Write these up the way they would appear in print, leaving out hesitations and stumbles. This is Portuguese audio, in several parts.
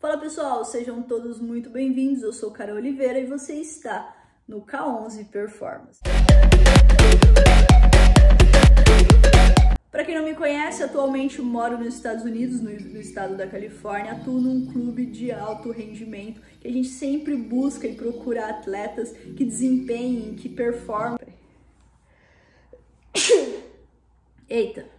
Fala pessoal, sejam todos muito bem-vindos, eu sou Carol Oliveira e você está no K11 Performance. Para quem não me conhece, atualmente moro nos Estados Unidos, no estado da Califórnia, atuo num clube de alto rendimento, que a gente sempre busca e procura atletas que desempenhem, que performem. Eita!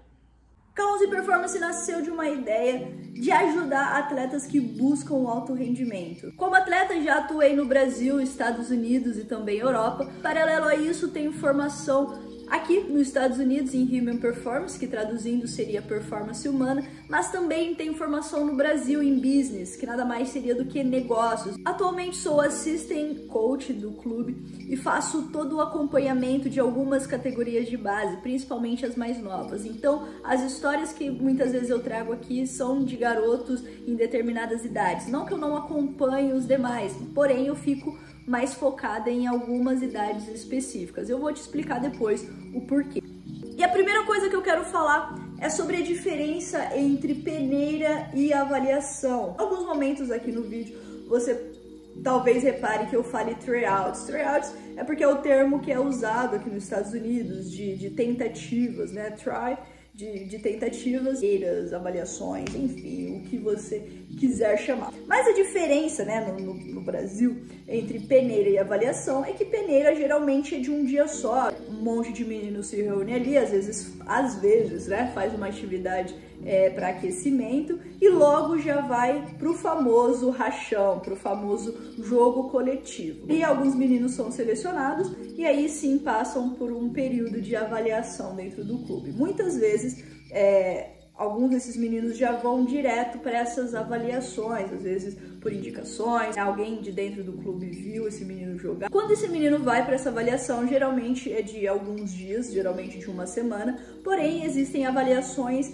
K11 Performance nasceu de uma ideia de ajudar atletas que buscam o alto rendimento. Como atleta, já atuei no Brasil, Estados Unidos e também Europa. Paralelo a isso, tenho formação aqui nos Estados Unidos em Human Performance, que traduzindo seria performance humana, mas também tenho formação no Brasil em Business, que nada mais seria do que negócios. Atualmente sou assistant coach do clube e faço todo o acompanhamento de algumas categorias de base, principalmente as mais novas. Então, as histórias que muitas vezes eu trago aqui são de garotos em determinadas idades. Não que eu não acompanhe os demais, porém eu fico mais focada em algumas idades específicas. Eu vou te explicar depois o porquê. E a primeira coisa que eu quero falar é sobre a diferença entre peneira e avaliação. Em alguns momentos aqui no vídeo você talvez repare que eu fale tryouts. Tryouts é porque é o termo que é usado aqui nos Estados Unidos de tentativas, né? Try de tentativas, avaliações, enfim, o que você quiser chamar. Mas a diferença, né, no Brasil, entre peneira e avaliação é que peneira geralmente é de um dia só. Um monte de meninos se reúne ali, às vezes, né, faz uma atividade para aquecimento e logo já vai pro famoso rachão, pro famoso jogo coletivo. E alguns meninos são selecionados e aí sim passam por um período de avaliação dentro do clube. Muitas vezes alguns desses meninos já vão direto para essas avaliações, às vezes por indicações, alguém de dentro do clube viu esse menino jogar. Quando esse menino vai para essa avaliação, geralmente é de alguns dias, geralmente de uma semana, porém existem avaliações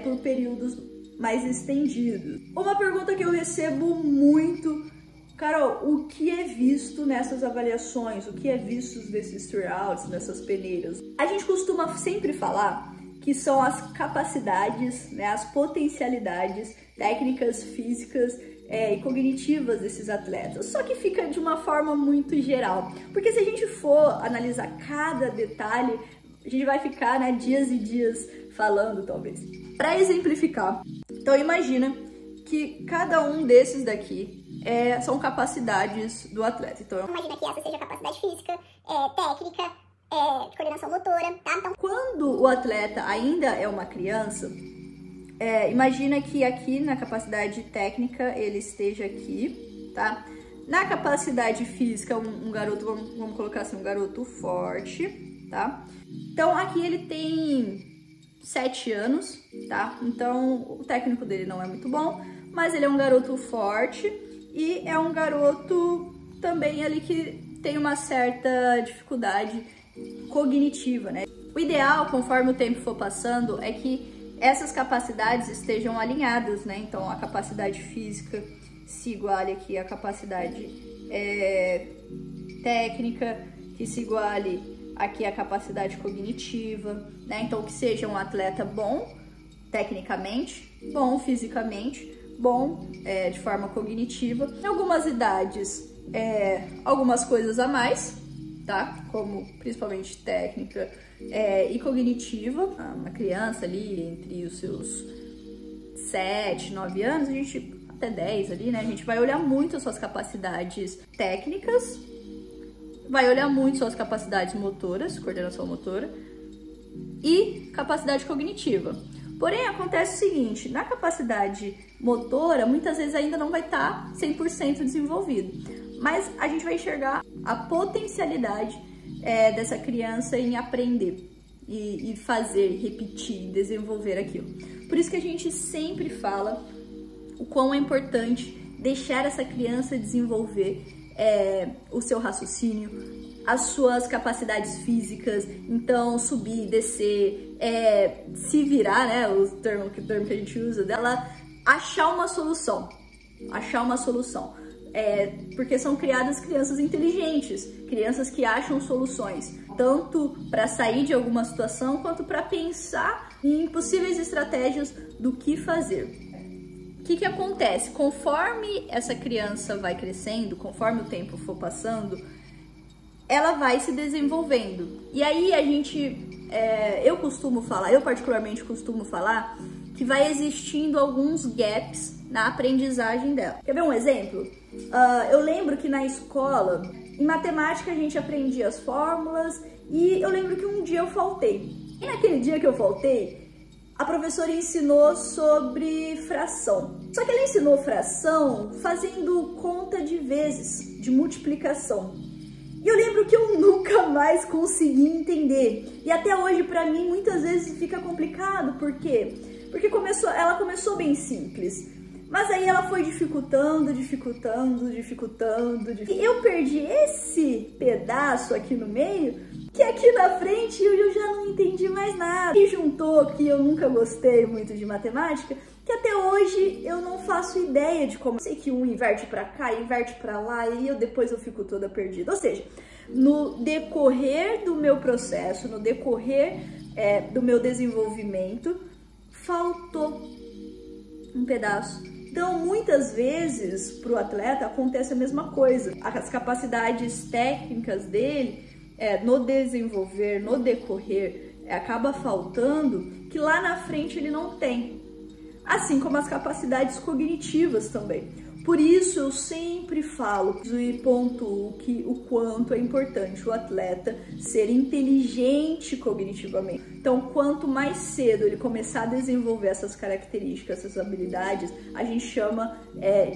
por períodos mais estendidos. Uma pergunta que eu recebo muito: Carol, o que é visto nessas avaliações? O que é visto desses tryouts, nessas peneiras? A gente costuma sempre falar que são as capacidades, né, as potencialidades técnicas, físicas e cognitivas desses atletas. Só que fica de uma forma muito geral, porque se a gente for analisar cada detalhe, a gente vai ficar, né, dias e dias falando, talvez. Para exemplificar, então imagina que cada um desses daqui são capacidades do atleta. Então, imagina que essa seja capacidade física, técnica, de coordenação motora, tá? Então, quando o atleta ainda é uma criança, imagina que aqui na capacidade técnica ele esteja aqui, tá? Na capacidade física, um garoto, vamos colocar assim, um garoto forte, tá? Então aqui ele tem 7 anos, tá? Então o técnico dele não é muito bom, mas ele é um garoto forte e é um garoto também ali que tem uma certa dificuldade cognitiva, né? O ideal, conforme o tempo for passando, é que essas capacidades estejam alinhadas, né? Então a capacidade física se iguale aqui à capacidade técnica, que se iguale aqui à capacidade cognitiva, né? Então que seja um atleta bom tecnicamente, bom fisicamente, bom de forma cognitiva. Em algumas idades, algumas coisas a mais, tá? Como principalmente técnica e cognitiva. Uma criança ali entre os seus 7, 9 anos, a gente até 10 ali, né? A gente vai olhar muito as suas capacidades técnicas, vai olhar muito suas capacidades motoras, coordenação motora e capacidade cognitiva. Porém, acontece o seguinte: na capacidade motora, muitas vezes ainda não vai estar 100% desenvolvido. Mas a gente vai enxergar a potencialidade dessa criança em aprender e fazer, repetir, desenvolver aquilo. Por isso que a gente sempre fala o quão é importante deixar essa criança desenvolver o seu raciocínio, as suas capacidades físicas, então subir, descer, se virar, né, o termo que a gente usa dela, achar uma solução. Porque são criadas crianças inteligentes, crianças que acham soluções, tanto para sair de alguma situação, quanto para pensar em possíveis estratégias do que fazer. O que acontece? Conforme essa criança vai crescendo, conforme o tempo for passando, ela vai se desenvolvendo. E aí eu particularmente costumo falar que vai existindo alguns gaps na aprendizagem dela. Quer ver um exemplo? Eu lembro que na escola, em matemática, a gente aprendia as fórmulas e eu lembro que um dia eu faltei. E naquele dia que eu faltei, a professora ensinou sobre fração. Só que ela ensinou fração fazendo conta de vezes, de multiplicação. E eu lembro que eu nunca mais consegui entender. E até hoje, pra mim, muitas vezes fica complicado. Por quê? Porque ela começou bem simples. Mas aí ela foi dificultando. E eu perdi esse pedaço aqui no meio, que aqui na frente eu já não entendi mais nada. E juntou que eu nunca gostei muito de matemática, que até hoje eu não faço ideia de como. Eu sei que um inverte pra cá, inverte pra lá, e depois eu fico toda perdida. Ou seja, no decorrer do meu processo, no decorrer do meu desenvolvimento, faltou um pedaço. Então, muitas vezes, para o atleta, acontece a mesma coisa. As capacidades técnicas dele, no desenvolver, no decorrer, acaba faltando, que lá na frente ele não tem. Assim como as capacidades cognitivas também. Por isso, eu sempre falo e pontuo o quanto é importante o atleta ser inteligente cognitivamente. Então, quanto mais cedo ele começar a desenvolver essas características, essas habilidades, a gente chama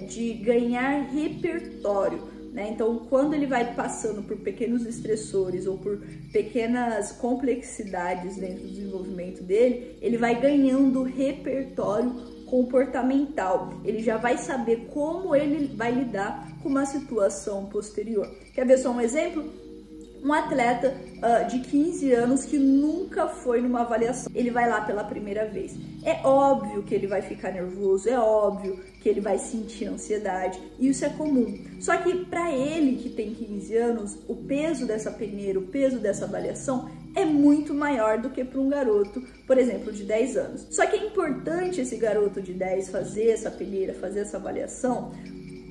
de ganhar repertório. Então, quando ele vai passando por pequenos estressores ou por pequenas complexidades dentro do desenvolvimento dele, ele vai ganhando repertório comportamental. Ele já vai saber como ele vai lidar com uma situação posterior. Quer ver só um exemplo? Um atleta de 15 anos que nunca foi numa avaliação. Ele vai lá pela primeira vez. É óbvio que ele vai ficar nervoso, é óbvio que ele vai sentir ansiedade, e isso é comum. Só que para ele que tem 15 anos, o peso dessa peneira, o peso dessa avaliação é muito maior do que para um garoto, por exemplo, de 10 anos. Só que é importante esse garoto de 10 fazer essa peneira, fazer essa avaliação,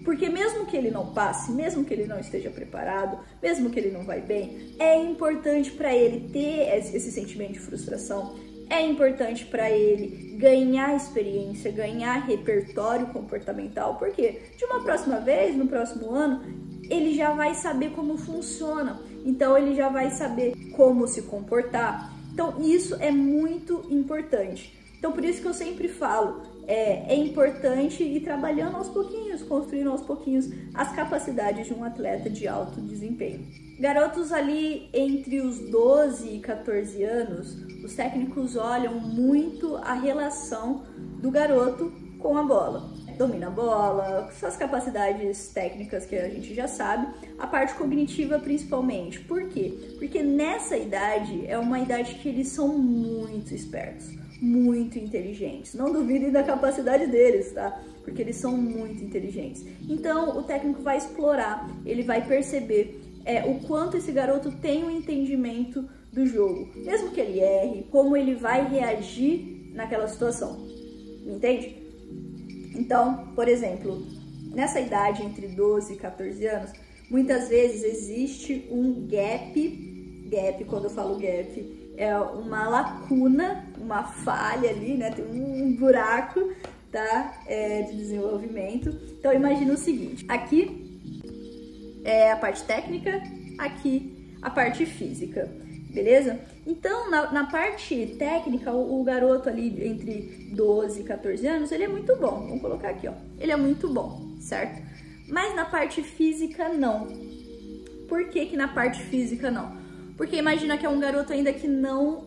porque mesmo que ele não passe, mesmo que ele não esteja preparado, mesmo que ele não vai bem, é importante para ele ter esse sentimento de frustração, é importante para ele ganhar experiência, ganhar repertório comportamental, porque de uma próxima vez, no próximo ano, ele já vai saber como funciona, então ele já vai saber como se comportar. Então isso é muito importante. Então por isso que eu sempre falo, é importante ir trabalhando aos pouquinhos, construindo aos pouquinhos as capacidades de um atleta de alto desempenho. Garotos ali entre os 12 e 14 anos, os técnicos olham muito a relação do garoto com a bola. Domina a bola, suas capacidades técnicas que a gente já sabe, a parte cognitiva principalmente. Por quê? Porque nessa idade é uma idade que eles são muito espertos, muito inteligentes. Não duvidem da capacidade deles, tá? Porque eles são muito inteligentes. Então o técnico vai explorar, ele vai perceber o quanto esse garoto tem um entendimento do jogo. Mesmo que ele erre, como ele vai reagir naquela situação. Entende? Então, por exemplo, nessa idade entre 12 e 14 anos, muitas vezes existe um gap, quando eu falo gap, é uma lacuna, uma falha ali, né? Tem um buraco, tá? De desenvolvimento. Então, imagina o seguinte, aqui é a parte técnica, aqui a parte física, beleza? Então, na parte técnica, o garoto ali entre 12 e 14 anos, ele é muito bom. Vamos colocar aqui, ó. Ele é muito bom, certo? Mas na parte física, não. Por que que na parte física, não? Porque imagina que é um garoto ainda que não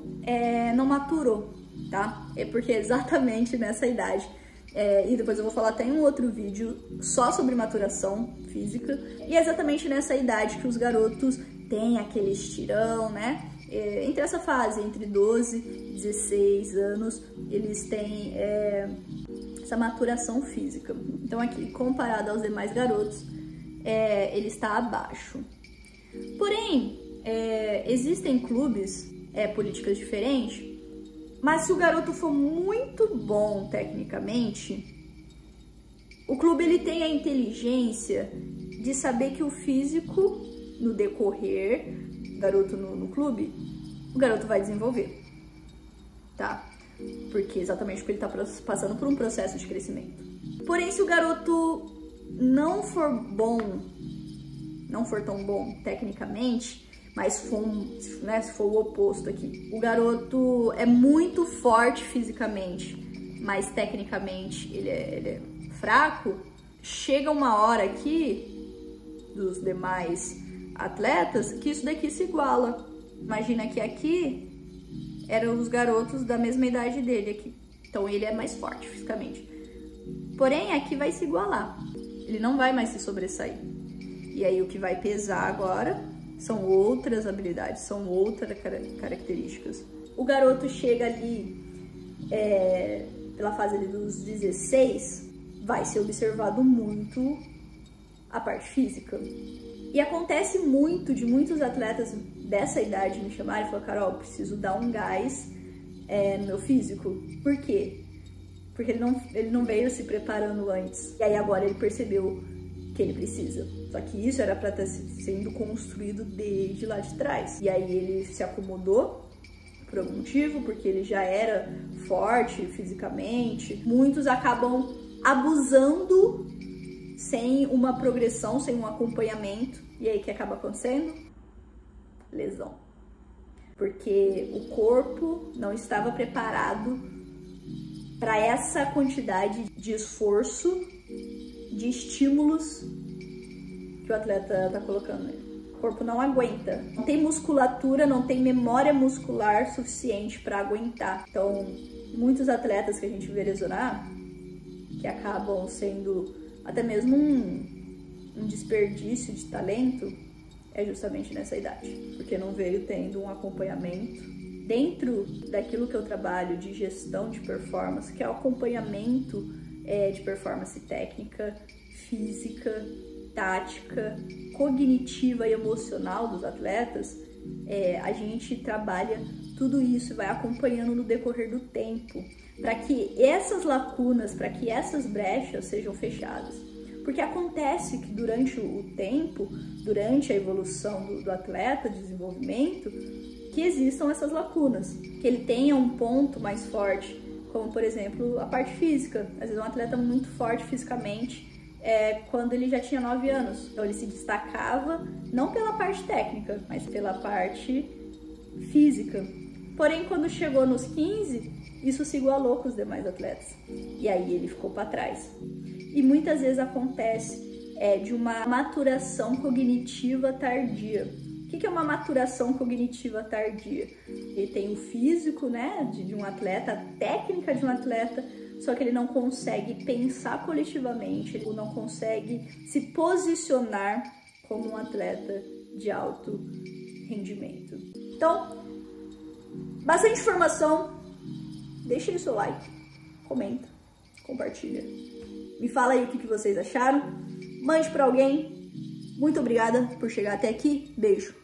maturou, tá? É porque é exatamente nessa idade. E depois eu vou falar até em um outro vídeo só sobre maturação física. E é exatamente nessa idade que os garotos têm aquele estirão, né? Entre essa fase, entre 12 e 16 anos, eles têm essa maturação física. Então aqui, comparado aos demais garotos, ele está abaixo. Porém, existem clubes, políticas diferentes, mas se o garoto for muito bom tecnicamente, O clube ele tem a inteligência de saber que o físico, no decorrer, garoto no clube, o garoto vai desenvolver, tá? Exatamente porque ele tá passando por um processo de crescimento. Porém, se o garoto não for bom, não for tão bom tecnicamente, mas for, né, se for o oposto aqui, o garoto é muito forte fisicamente, mas tecnicamente ele é fraco, chega uma hora aqui dos demais atletas que isso daqui se iguala. Imagina que aqui eram os garotos da mesma idade dele aqui, então ele é mais forte fisicamente. Porém, aqui vai se igualar, ele não vai mais se sobressair. E aí o que vai pesar agora são outras habilidades, são outras características. O garoto chega ali, pela fase ali dos 16, vai ser observado muito a parte física. E acontece muito de muitos atletas dessa idade me chamarem e falar: Carol, preciso dar um gás no meu físico. Por quê? Porque ele não veio se preparando antes. E aí agora ele percebeu que ele precisa. Só que isso era para estar sendo construído desde lá de trás. E aí ele se acomodou por algum motivo, porque ele já era forte fisicamente. Muitos acabam abusando sem uma progressão, sem um acompanhamento. E aí o que acaba acontecendo? Lesão. Porque o corpo não estava preparado para essa quantidade de esforço, de estímulos que o atleta está colocando nele. O corpo não aguenta. Não tem musculatura, não tem memória muscular suficiente para aguentar. Então, muitos atletas que a gente vê lesionar, que acabam sendo até mesmo um desperdício de talento, é justamente nessa idade. Porque não veio tendo um acompanhamento dentro daquilo que eu trabalho de gestão de performance, que é o acompanhamento de performance técnica, física, tática, cognitiva e emocional dos atletas. A gente trabalha tudo isso, vai acompanhando no decorrer do tempo, para que essas lacunas, para que essas brechas sejam fechadas. Porque acontece que durante o tempo, durante a evolução do atleta, desenvolvimento, que existam essas lacunas, que ele tenha um ponto mais forte, como por exemplo a parte física. Às vezes um atleta muito forte fisicamente, quando ele já tinha 9 anos, então ele se destacava não pela parte técnica, mas pela parte física. Porém, quando chegou nos 15, isso se igualou com os demais atletas, e aí ele ficou para trás. E muitas vezes acontece de uma maturação cognitiva tardia. O que é uma maturação cognitiva tardia? Ele tem o físico, né, de um atleta, a técnica de um atleta, só que ele não consegue pensar coletivamente, ele não consegue se posicionar como um atleta de alto rendimento. Então, bastante informação. Deixa aí o seu like, comenta, compartilha. Me fala aí o que vocês acharam. Mande para alguém. Muito obrigada por chegar até aqui. Beijo.